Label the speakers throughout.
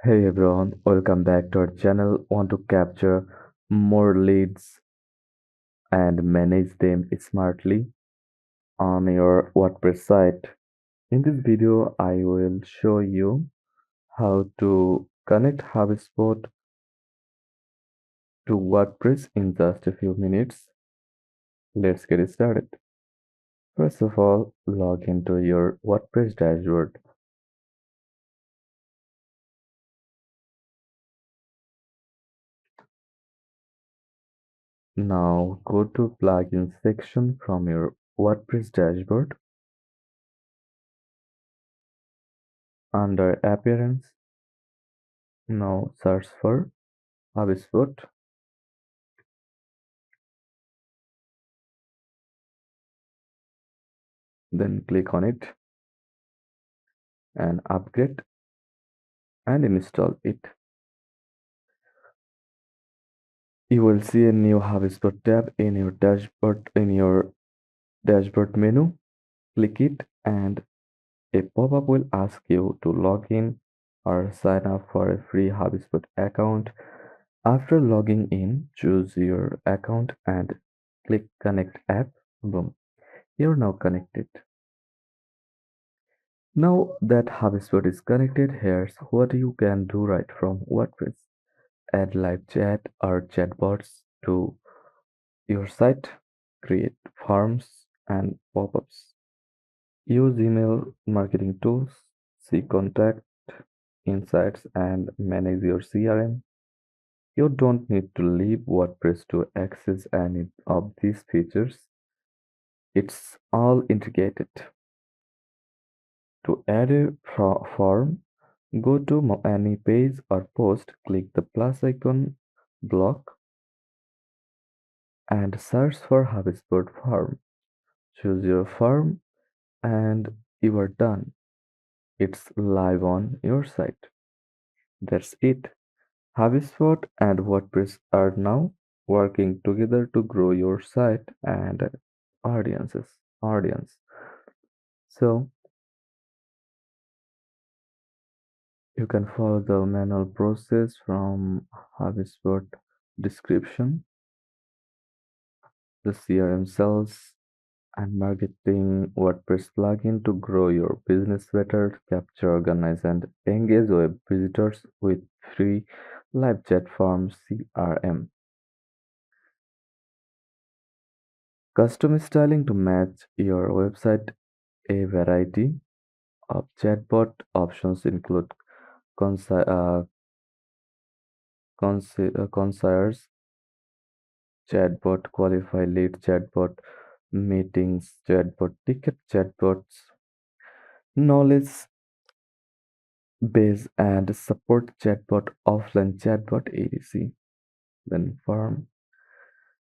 Speaker 1: Hey everyone, welcome back to our channel. Want to capture more leads and manage them smartly on your WordPress site. In this video, I will show you how to connect HubSpot to WordPress in just a few minutes. Let's get started. First of all, log into your WordPress dashboard. Now go to plugins section from your WordPress dashboard. Under appearance, now search for HubSpot. Then click on it and upgrade and install it. You will see a new HubSpot tab in your dashboard menu. Click it and a pop-up will ask you to log in or sign up for a free HubSpot account. After logging in, choose your account and click connect app. Boom. You're now connected. Now that HubSpot is connected, here's what you can do right from WordPress. Add live chat or chatbots to your site, create forms and pop-ups, use email marketing tools, see contact insights and manage your CRM. You don't need to leave WordPress to access any of these features. It's all integrated. To add a form, go to any page or post, click the plus icon, block, and search for HubSpot form. Choose your form and you are done. It's live on your site. That's it. HubSpot and WordPress are now working together to grow your site and audience. So you can follow the manual process from HubSpot description, the CRM cells, and marketing WordPress plugin to grow your business better, capture, organize, and engage web visitors with free live chat form CRM. Custom styling to match your website. A variety of chatbot options include conci- uh, concierge chatbot, qualify lead chatbot, meetings chatbot, ticket chatbots, knowledge base and support chatbot, offline chatbot, etc. Then form.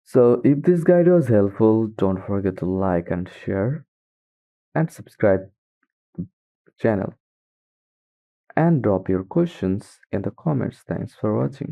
Speaker 1: So if this guide was helpful, don't forget to like and share and subscribe to the channel and drop your questions in the comments. Thanks for watching.